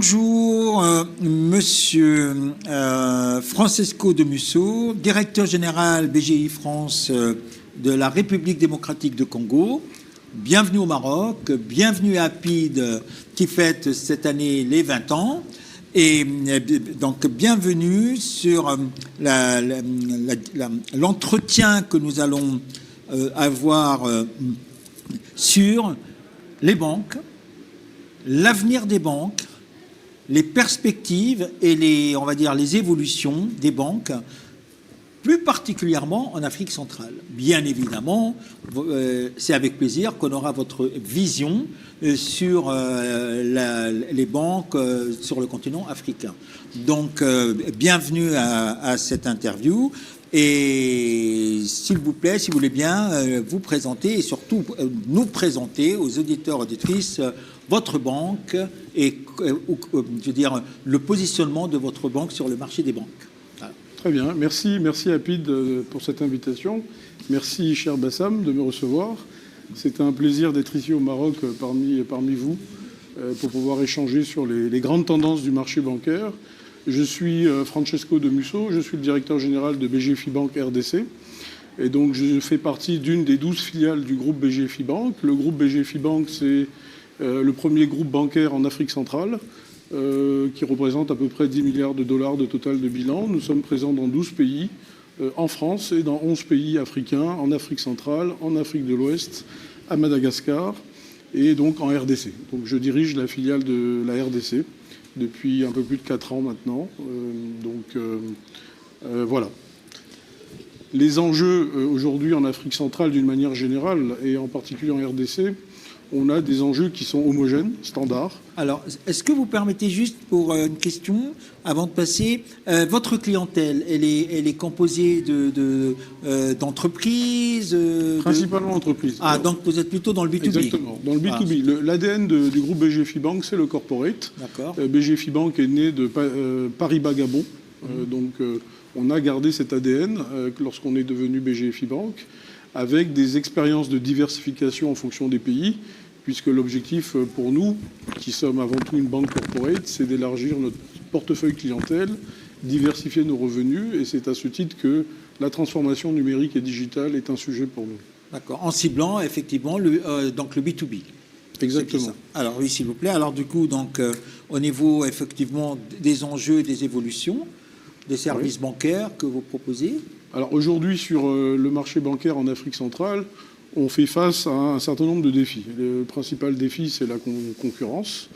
Bonjour, monsieur Francesco de Musso, directeur général BGI France de la République démocratique de Congo. Bienvenue au Maroc, bienvenue à Apid qui fête cette année les 20 ans. Et donc, bienvenue sur l'entretien que nous allons avoir sur les banques, l'avenir des banques, les perspectives et on va dire, les évolutions des banques, plus particulièrement en Afrique centrale. Bien évidemment, c'est avec plaisir qu'on aura votre vision sur les banques sur le continent africain. Donc, bienvenue à cette interview. Et s'il vous plaît, si vous voulez bien, vous présenter et surtout nous présenter aux auditeurs et auditrices votre banque et je veux dire, le positionnement de votre banque sur le marché des banques. Voilà. Très bien, merci Apid pour cette invitation. Merci cher Bassam de me recevoir. C'est un plaisir d'être ici au Maroc parmi vous pour pouvoir échanger sur les grandes tendances du marché bancaire. Je suis Francesco de Musso, je suis le directeur général de BGFI Bank RDC. Et donc je fais partie d'une des 12 filiales du groupe BGFI Bank. Le groupe BGFI Bank, c'est le premier groupe bancaire en Afrique centrale, qui représente à peu près 10 milliards de dollars de total de bilan. Nous sommes présents dans 12 pays, en France et dans 11 pays africains, en Afrique centrale, en Afrique de l'Ouest, à Madagascar et donc en RDC. Donc je dirige la filiale de la RDC depuis un peu plus de 4 ans maintenant. Voilà. Les enjeux aujourd'hui en Afrique centrale d'une manière générale et en particulier en RDC, on a des enjeux qui sont homogènes, standards. Alors, est-ce que vous permettez juste pour une question, avant de passer, votre clientèle, elle est composée d'entreprises Principalement entreprises. Ah, donc vous êtes plutôt dans le B2B. Exactement, dans le B2B. Ah. L'ADN du groupe BGFI Bank, c'est le corporate. D'accord. BGFI Bank est né de Paribas Gabon. On a gardé cet ADN lorsqu'on est devenu BGFI Bank, avec des expériences de diversification en fonction des pays, puisque l'objectif pour nous, qui sommes avant tout une banque corporate, c'est d'élargir notre portefeuille clientèle, diversifier nos revenus, et c'est à ce titre que la transformation numérique et digitale est un sujet pour nous. D'accord, en ciblant effectivement donc le B2B. Exactement. Alors oui, s'il vous plaît. Alors du coup, donc, au niveau effectivement des enjeux et des évolutions, des services bancaires que vous proposez. Alors aujourd'hui, sur le marché bancaire en Afrique centrale, on fait face à un certain nombre de défis. Le principal défi, c'est la concurrence.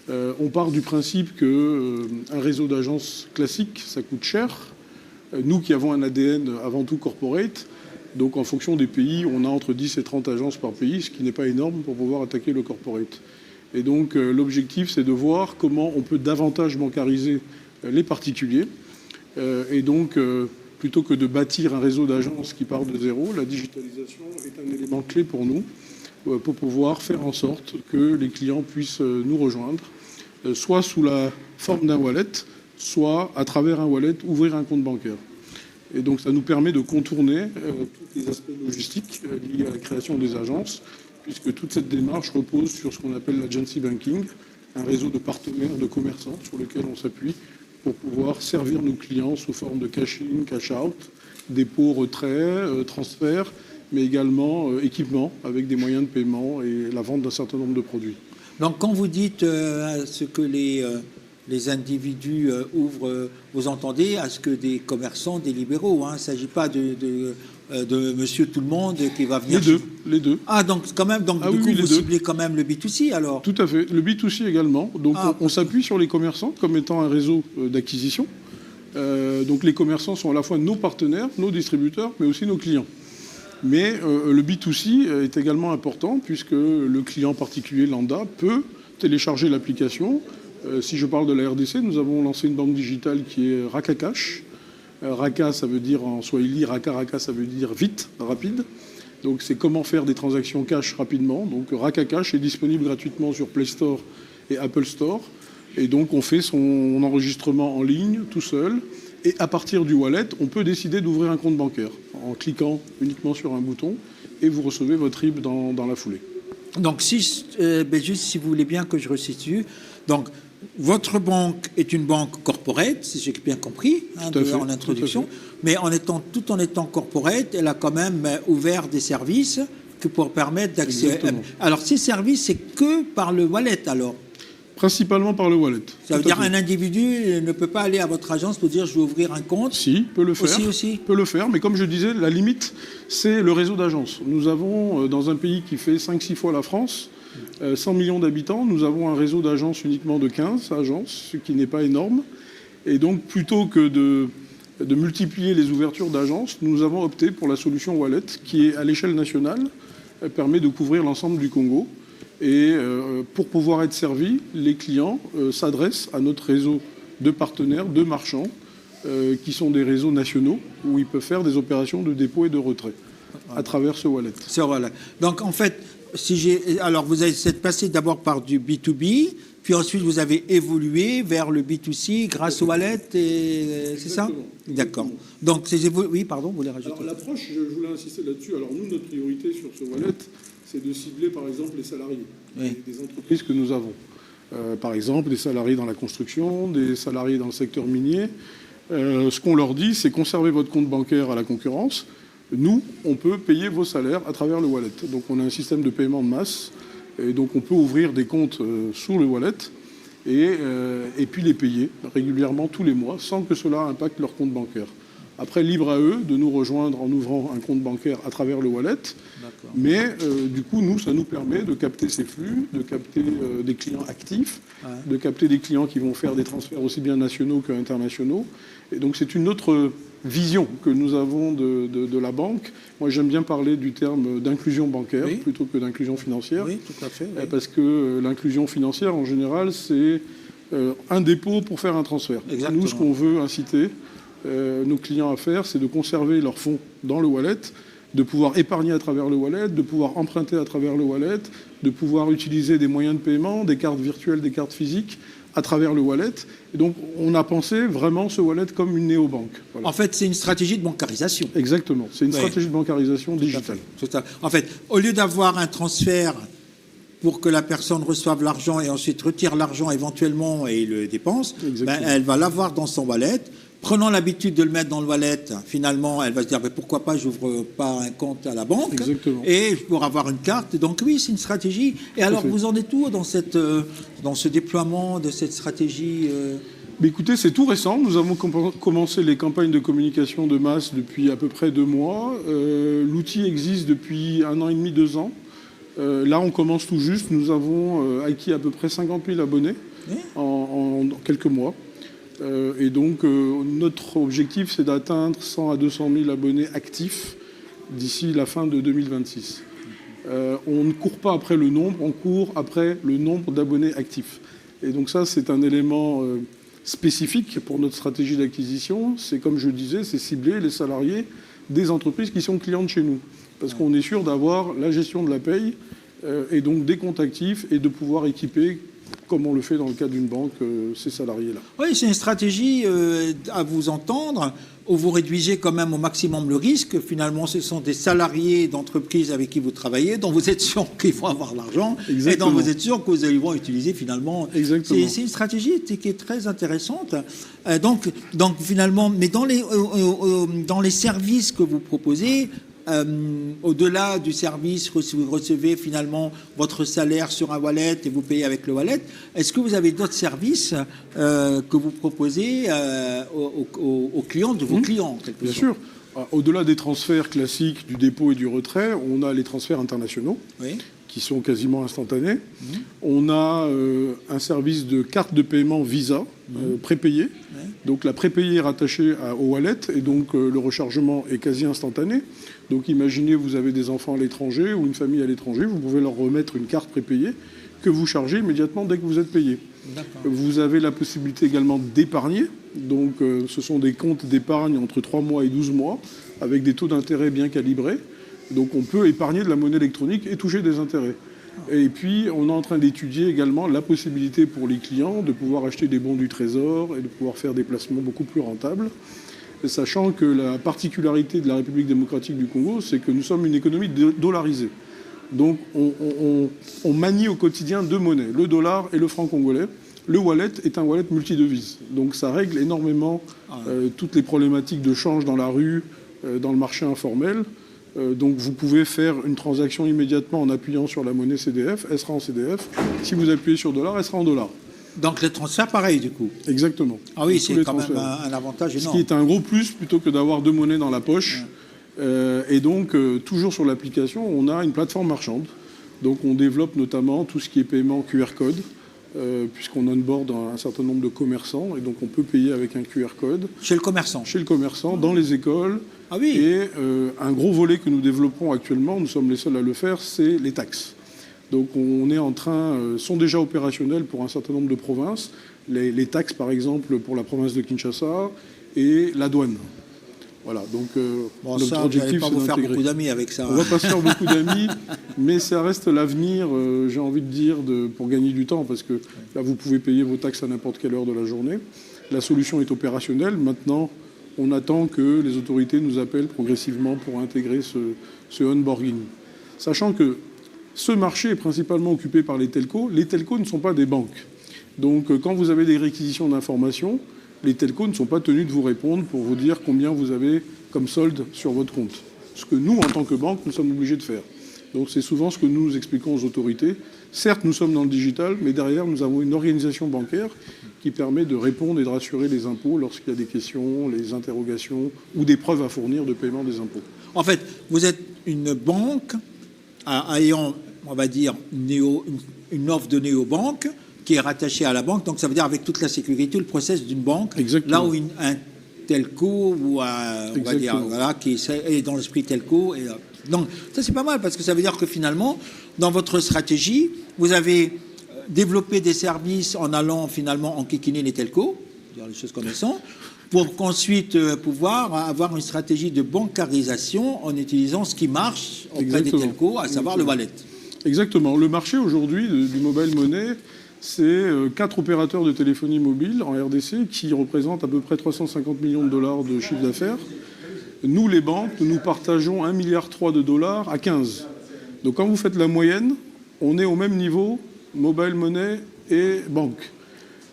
On part du principe qu'un réseau d'agences classique, ça coûte cher. Nous qui avons un ADN avant tout corporate, donc en fonction des pays, on a entre 10 et 30 agences par pays, ce qui n'est pas énorme pour pouvoir attaquer le corporate. Et donc l'objectif, c'est de voir comment on peut davantage bancariser les particuliers. Et donc plutôt que de bâtir un réseau d'agences qui part de zéro, la digitalisation est un élément clé pour nous, pour pouvoir faire en sorte que les clients puissent nous rejoindre, soit sous la forme d'un wallet, soit à travers un wallet, ouvrir un compte bancaire. Et donc ça nous permet de contourner tous les aspects logistiques liés à la création des agences, puisque toute cette démarche repose sur ce qu'on appelle l'agency banking, un réseau de partenaires, de commerçants sur lequel on s'appuie, pour pouvoir servir nos clients sous forme de cash-in, cash-out, dépôt, retrait, transfert, mais également équipement avec des moyens de paiement et la vente d'un certain nombre de produits. Donc quand vous dites ce que les individus ouvrent, vous entendez à ce que des commerçants, des libéraux, hein, il ne s'agit pas de monsieur tout le monde qui va venir... Les deux. Ah, donc quand même, donc, du coup, vous ciblez quand même le B2C alors? Tout à fait, le B2C également. Donc on s'appuie sur les commerçants comme étant un réseau d'acquisition. Donc les commerçants sont à la fois nos partenaires, nos distributeurs, mais aussi nos clients. Mais le B2C est également important puisque le client particulier lambda peut télécharger l'application. Si je parle de la RDC, nous avons lancé une banque digitale qui est Raka Cash. Raka, ça veut dire en swahili, Raka, ça veut dire vite, rapide. Donc c'est comment faire des transactions cash rapidement. Donc Raka Cash est disponible gratuitement sur Play Store et Apple Store. Et donc on fait son enregistrement en ligne tout seul. Et à partir du wallet, on peut décider d'ouvrir un compte bancaire en cliquant uniquement sur un bouton et vous recevez votre RIB dans la foulée. Donc juste si vous voulez bien que je resitue, donc votre banque est une banque corporate, si j'ai bien compris, en introduction, mais tout en étant corporate, elle a quand même ouvert des services pour permettre d'accès. Alors, ces services, c'est que par le wallet, alors? Principalement par le wallet. Ça veut dire qu'un individu ne peut pas aller à votre agence pour dire je veux ouvrir un compte? Si, peut le faire. Aussi. Peut le faire, mais comme je disais, la limite, c'est le réseau d'agences. Nous avons, dans un pays qui fait 5-6 fois la France, 100 millions d'habitants, nous avons un réseau d'agences uniquement de 15 agences, ce qui n'est pas énorme. Et donc, plutôt que de multiplier les ouvertures d'agences, nous avons opté pour la solution wallet, qui est à l'échelle nationale, permet de couvrir l'ensemble du Congo. Et pour pouvoir être servis, les clients s'adressent à notre réseau de partenaires, de marchands, qui sont des réseaux nationaux, où ils peuvent faire des opérations de dépôt et de retrait à travers ce wallet. Donc en fait, alors vous êtes passé d'abord par du B2B, puis ensuite vous avez évolué vers le B2C grâce au wallet, c'est ça? D'accord. Donc oui, pardon, vous voulez rajouter? Alors l'approche, je voulais insister là-dessus. Alors nous, notre priorité sur ce wallet, c'est de cibler par exemple les salariés des entreprises que nous avons. Par exemple, des salariés dans la construction, des salariés dans le secteur minier. Ce qu'on leur dit, c'est conservez votre compte bancaire à la concurrence. Nous, on peut payer vos salaires à travers le wallet. Donc on a un système de paiement de masse. Et donc on peut ouvrir des comptes sous le wallet et puis les payer régulièrement tous les mois sans que cela impacte leur compte bancaire. Après, libre à eux de nous rejoindre en ouvrant un compte bancaire à travers le wallet. Mais du coup, nous, ça nous permet de capter ces flux, de capter des clients actifs, de capter des clients qui vont faire des transferts aussi bien nationaux qu'internationaux. Et donc, c'est une autre vision que nous avons de la banque. Moi, j'aime bien parler du terme d'inclusion bancaire plutôt que d'inclusion financière. Oui, tout à fait. Oui. Parce que l'inclusion financière, en général, c'est un dépôt pour faire un transfert. Exactement. Nous, ce qu'on veut inciter nos clients à faire, c'est de conserver leurs fonds dans le wallet, de pouvoir épargner à travers le wallet, de pouvoir emprunter à travers le wallet, de pouvoir utiliser des moyens de paiement, des cartes virtuelles, des cartes physiques à travers le wallet. Et donc, on a pensé vraiment ce wallet comme une néobanque. Voilà. En fait, c'est une stratégie de bancarisation. Exactement. C'est une stratégie de bancarisation digitale. En fait, au lieu d'avoir un transfert pour que la personne reçoive l'argent et ensuite retire l'argent éventuellement et le dépense, elle va l'avoir dans son wallet. Prenant l'habitude de le mettre dans le wallet, finalement, elle va se dire pourquoi pas, j'ouvre pas un compte à la banque. Exactement. Et pour avoir une carte. Donc oui, c'est une stratégie. Et alors, vous en êtes où dans ce déploiement de cette stratégie Mais écoutez, c'est tout récent. Nous avons commencé les campagnes de communication de masse depuis à peu près 2 mois. L'outil existe depuis 1 an et demi, 2 ans. Là, on commence tout juste. Nous avons acquis à peu près 50 000 abonnés en quelques mois. Et donc, notre objectif, c'est d'atteindre 100 à 200 000 abonnés actifs d'ici la fin de 2026. On ne court pas après le nombre, on court après le nombre d'abonnés actifs. Et donc ça, c'est un élément spécifique pour notre stratégie d'acquisition. C'est, comme je disais, c'est cibler les salariés des entreprises qui sont clientes chez nous. Parce qu'on est sûr d'avoir la gestion de la paye et donc des comptes actifs et de pouvoir équiper, comme on le fait dans le cas d'une banque, ces salariés-là. Oui, c'est une stratégie, à vous entendre, où vous réduisez quand même au maximum le risque. Finalement, ce sont des salariés d'entreprises avec qui vous travaillez, dont vous êtes sûr qu'ils vont avoir l'argent, et dont vous êtes sûr que vous allez utiliser finalement. C'est une stratégie qui est très intéressante. Donc finalement, mais dans les services que vous proposez, au-delà du service, vous recevez finalement votre salaire sur un wallet et vous payez avec le wallet. Est-ce que vous avez d'autres services que vous proposez aux clients de vos clients, en quelque sorte ? Bien sûr. Au-delà des transferts classiques du dépôt et du retrait, on a les transferts internationaux qui sont quasiment instantanés. On a un service de carte de paiement Visa prépayé. Donc la prépayée est rattachée au wallet et donc le rechargement est quasi instantané. Donc imaginez, vous avez des enfants à l'étranger ou une famille à l'étranger, vous pouvez leur remettre une carte prépayée que vous chargez immédiatement dès que vous êtes payé. Vous avez la possibilité également d'épargner. Donc ce sont des comptes d'épargne entre 3 mois et 12 mois avec des taux d'intérêt bien calibrés. Donc on peut épargner de la monnaie électronique et toucher des intérêts. Et puis on est en train d'étudier également la possibilité pour les clients de pouvoir acheter des bons du Trésor et de pouvoir faire des placements beaucoup plus rentables. Sachant que la particularité de la République démocratique du Congo, c'est que nous sommes une économie dollarisée. Donc on manie au quotidien 2 monnaies, le dollar et le franc congolais. Le wallet est un wallet multidevise. Donc ça règle énormément toutes les problématiques de change dans la rue, dans le marché informel. Donc vous pouvez faire une transaction immédiatement en appuyant sur la monnaie CDF, elle sera en CDF. Si vous appuyez sur dollar, elle sera en dollars. Donc les transferts, pareil, du coup. Exactement. Ah oui, c'est quand transferts. même un avantage énorme. Ce qui est un gros plus plutôt que d'avoir deux monnaies dans la poche. Et donc, toujours sur l'application, on a une plateforme marchande. Donc on développe notamment tout ce qui est paiement QR code, puisqu'on onboard un certain nombre de commerçants. Et donc on peut payer avec un QR code. Chez le commerçant. Chez le commerçant, dans les écoles. Ah oui. Et un gros volet que nous développons actuellement, nous sommes les seuls à le faire, c'est les taxes. Donc on est en train, sont déjà opérationnels pour un certain nombre de provinces. Les taxes, par exemple, pour la province de Kinshasa et la douane. Voilà, donc Bon, notre ça, objectif, pas c'est vous faire d'intégrer. beaucoup d'amis avec ça. On va pas se faire beaucoup d'amis, mais ça reste l'avenir, j'ai envie de dire, pour gagner du temps, parce que là, vous pouvez payer vos taxes à n'importe quelle heure de la journée. La solution est opérationnelle. Maintenant, on attend que les autorités nous appellent progressivement pour intégrer ce onboarding. Sachant que ce marché est principalement occupé par les telcos. Les telcos ne sont pas des banques. Donc, quand vous avez des réquisitions d'informations, les telcos ne sont pas tenus de vous répondre pour vous dire combien vous avez comme solde sur votre compte. Ce que nous, en tant que banque, nous sommes obligés de faire. Donc c'est souvent ce que nous expliquons aux autorités. Certes, nous sommes dans le digital, mais derrière, nous avons une organisation bancaire qui permet de répondre et de rassurer les impôts lorsqu'il y a des questions, les interrogations ou des preuves à fournir de paiement des impôts. En fait, vous êtes une banque ayant, on va dire, une offre de néobanque qui est rattaché à la banque, donc ça veut dire avec toute la sécurité, le process d'une banque. Exactement. Là où un telco ou on va dire, voilà, qui est dans l'esprit telco. Donc ça c'est pas mal parce que ça veut dire que finalement, dans votre stratégie, vous avez développé des services en allant finalement enquiquiner les telcos, dire les choses comme elles sont, pour qu'ensuite pouvoir avoir une stratégie de bancarisation en utilisant ce qui marche auprès des telcos, à savoir le wallet. Exactement. Le marché aujourd'hui du mobile money, c'est 4 opérateurs de téléphonie mobile en RDC qui représentent à peu près 350 millions de dollars de chiffre d'affaires. Nous, les banques, nous partageons 1,3 milliard de dollars à 15. Donc quand vous faites la moyenne, on est au même niveau, mobile money et banque.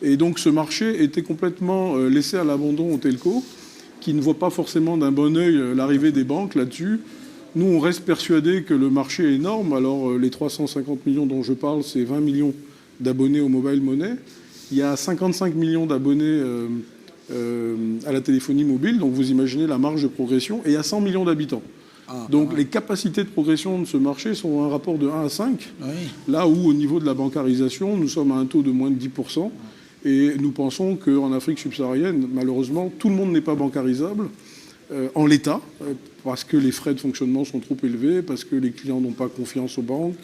Et donc ce marché était complètement laissé à l'abandon aux telcos, qui ne voient pas forcément d'un bon œil l'arrivée des banques là-dessus. Nous, on reste persuadés que le marché est énorme. Alors les 350 millions dont je parle, c'est 20 millions d'abonnés au mobile money. Il y a 55 millions d'abonnés à la téléphonie mobile, donc vous imaginez la marge de progression, et il y a 100 millions d'habitants. Donc les capacités de progression de ce marché sont un rapport de 1 à 5, là où au niveau de la bancarisation, nous sommes à un taux de moins de 10%, et nous pensons qu'en Afrique subsaharienne, malheureusement, tout le monde n'est pas bancarisable en l'état, parce que les frais de fonctionnement sont trop élevés, parce que les clients n'ont pas confiance aux banques,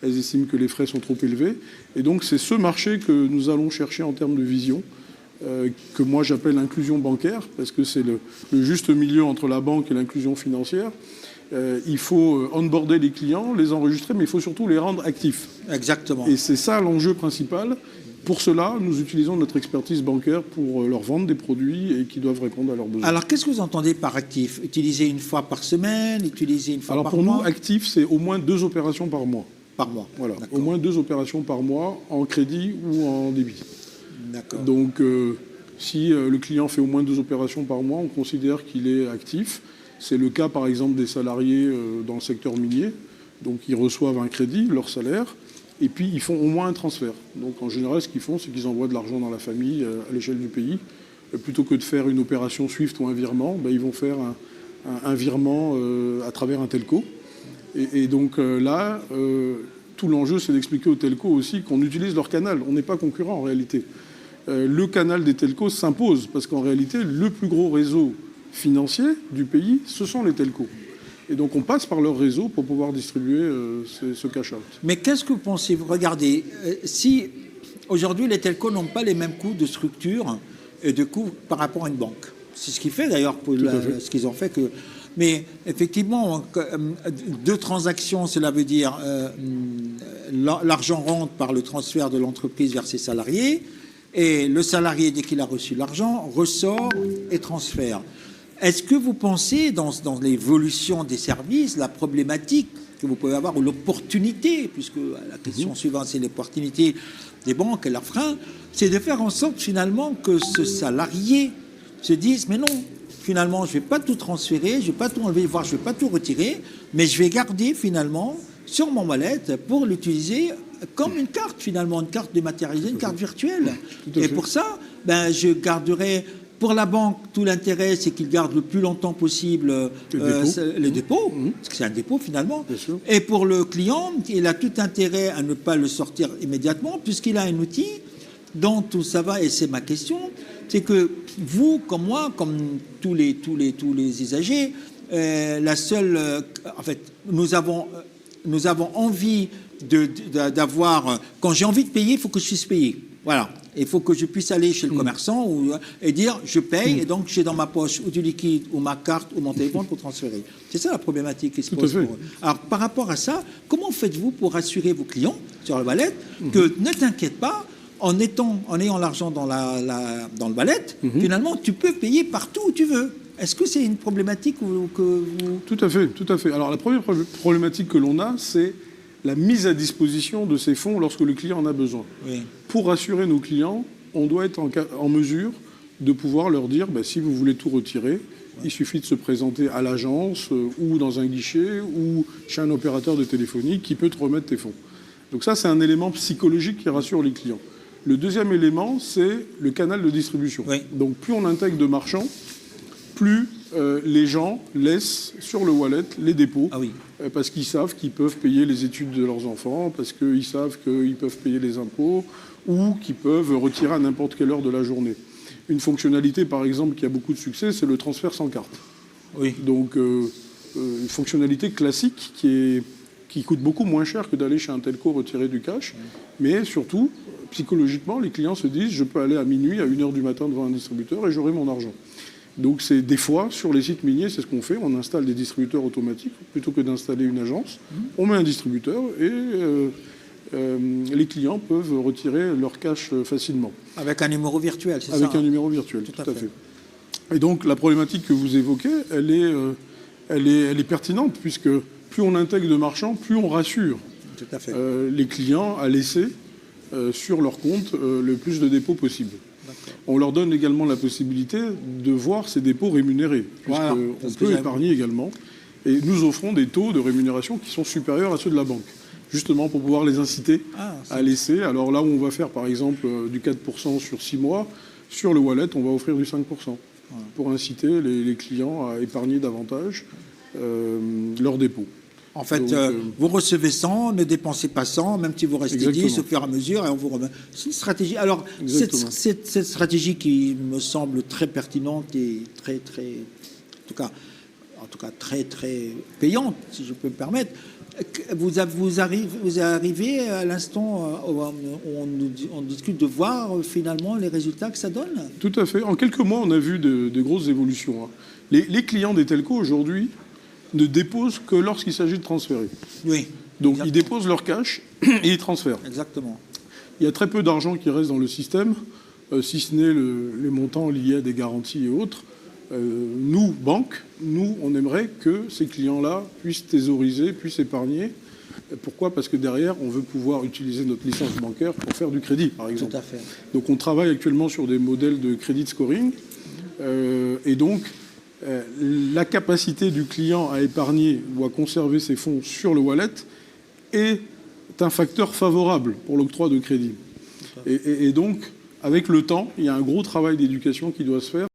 elles estiment que les frais sont trop élevés. Et donc c'est ce marché que nous allons chercher en termes de vision, que moi j'appelle l'inclusion bancaire, parce que c'est le juste milieu entre la banque et l'inclusion financière. Il faut onboarder les clients, les enregistrer, mais il faut surtout les rendre actifs. Exactement. Et c'est ça l'enjeu principal. Pour cela, nous utilisons notre expertise bancaire pour leur vendre des produits et qui doivent répondre à leurs besoins. Alors, qu'est-ce que vous entendez par actif? Utiliser une fois par semaine, utiliser une fois par mois? Alors, pour nous, actif, c'est au moins 2 opérations par mois. Par mois. Voilà, au moins 2 opérations par mois en crédit ou en débit. D'accord. Donc, si le client fait au moins 2 opérations par mois, on considère qu'il est actif. C'est le cas, par exemple, des salariés dans le secteur minier. Donc, ils reçoivent un crédit, leur salaire, et puis ils font au moins un transfert. Donc, en général, ce qu'ils font, c'est qu'ils envoient de l'argent dans la famille à l'échelle du pays. Plutôt que de faire une opération SWIFT ou un virement, ils vont faire un virement à travers un telco. Et donc là, tout l'enjeu, c'est d'expliquer aux telcos aussi qu'on utilise leur canal. On n'est pas concurrent en réalité. Le canal des telcos s'impose parce qu'en réalité, le plus gros réseau financier du pays, ce sont les telcos. Et donc on passe par leur réseau pour pouvoir distribuer ce cash-out. Mais qu'est-ce que vous pensez? Regardez, si aujourd'hui les telcos n'ont pas les mêmes coûts de structure et de coûts par rapport à une banque. C'est ce qui fait d'ailleurs pour ce qu'ils ont fait que... Mais effectivement, 2 transactions, cela veut dire l'argent rentre par le transfert de l'entreprise vers ses salariés et le salarié, dès qu'il a reçu l'argent, ressort et transfère. Est-ce que vous pensez, dans l'évolution des services, la problématique que vous pouvez avoir, ou l'opportunité, puisque la question suivante, c'est l'opportunité des banques et leurs freins, c'est de faire en sorte finalement que ce salarié se dise, mais non, finalement, je ne vais pas tout transférer, je ne vais pas tout enlever, voire je ne vais pas tout retirer, mais je vais garder finalement sur mon wallet pour l'utiliser comme une carte, finalement, une carte dématérialisée, une carte virtuelle. Et pour ça, je garderai... Pour la banque, tout l'intérêt, c'est qu'il garde le plus longtemps possible les dépôts, parce que c'est un dépôt finalement. Et pour le client, il a tout intérêt à ne pas le sortir immédiatement, puisqu'il a un outil dont tout ça va. Et c'est ma question, c'est que vous, comme moi, comme tous les usagers, la seule, en fait, nous avons envie d'avoir. Quand j'ai envie de payer, il faut que je puisse payer. Voilà. Il faut que je puisse aller chez le commerçant et dire je paye et donc j'ai dans ma poche ou du liquide ou ma carte ou mon téléphone pour transférer. C'est ça la problématique qui se pose pour eux. Alors par rapport à ça, comment faites-vous pour rassurer vos clients sur le wallet que ne t'inquiète pas, en ayant l'argent dans le wallet, finalement tu peux payer partout où tu veux. Est-ce que c'est une problématique que vous... Tout à fait. Alors la première problématique que l'on a, c'est la mise à disposition de ces fonds lorsque le client en a besoin. Oui. Pour rassurer nos clients, on doit être en mesure de pouvoir leur dire si vous voulez tout retirer, il suffit de se présenter à l'agence ou dans un guichet ou chez un opérateur de téléphonie qui peut te remettre tes fonds. Donc ça, c'est un élément psychologique qui rassure les clients. Le deuxième élément, c'est le canal de distribution. Oui. Donc plus on intègre de marchands, plus les gens laissent sur le wallet les dépôts, parce qu'ils savent qu'ils peuvent payer les études de leurs enfants, parce qu'ils savent qu'ils peuvent payer les impôts, ou qu'ils peuvent retirer à n'importe quelle heure de la journée. Une fonctionnalité, par exemple, qui a beaucoup de succès, c'est le transfert sans carte. Oui. Donc, une fonctionnalité classique qui coûte beaucoup moins cher que d'aller chez un telco retirer du cash, mais surtout, psychologiquement, les clients se disent « je peux aller à minuit, à 1h du matin devant un distributeur et j'aurai mon argent ». Donc c'est des fois, sur les sites miniers, c'est ce qu'on fait, on installe des distributeurs automatiques plutôt que d'installer une agence. On met un distributeur et les clients peuvent retirer leur cash facilement. Avec un numéro virtuel, c'est ça? Avec un numéro virtuel, tout à fait. Et donc la problématique que vous évoquez, elle est pertinente, puisque plus on intègre de marchands, plus on rassure les clients à laisser sur leur compte le plus de dépôts possible. On leur donne également la possibilité de voir ces dépôts rémunérés, puisqu'on peut épargner également. Et nous offrons des taux de rémunération qui sont supérieurs à ceux de la banque, justement pour pouvoir les inciter à laisser. Alors là où on va faire par exemple du 4% sur 6 mois, sur le wallet, on va offrir du 5%, pour inciter les clients à épargner davantage leurs dépôts. En fait, vous recevez 100, ne dépensez pas 100, même si vous restez 10 au fur et à mesure, et on vous remet. C'est une stratégie. Alors, cette stratégie qui me semble très pertinente et très, en tout cas très, très payante, si je peux me permettre, vous arrivez à l'instant où on discute de voir finalement les résultats que ça donne? Tout à fait. En quelques mois, on a vu de grosses évolutions. Les clients des telcos aujourd'hui ne déposent que lorsqu'il s'agit de transférer. Oui. Donc ils déposent leur cash et ils transfèrent. Exactement. Il y a très peu d'argent qui reste dans le système, si ce n'est les montants liés à des garanties et autres. Nous, banques, on aimerait que ces clients-là puissent thésauriser, puissent épargner. Pourquoi? Parce que derrière, on veut pouvoir utiliser notre licence bancaire pour faire du crédit, par exemple. Tout à fait. Donc on travaille actuellement sur des modèles de credit scoring. Et donc, la capacité du client à épargner ou à conserver ses fonds sur le wallet est un facteur favorable pour l'octroi de crédit. Et donc, avec le temps, il y a un gros travail d'éducation qui doit se faire.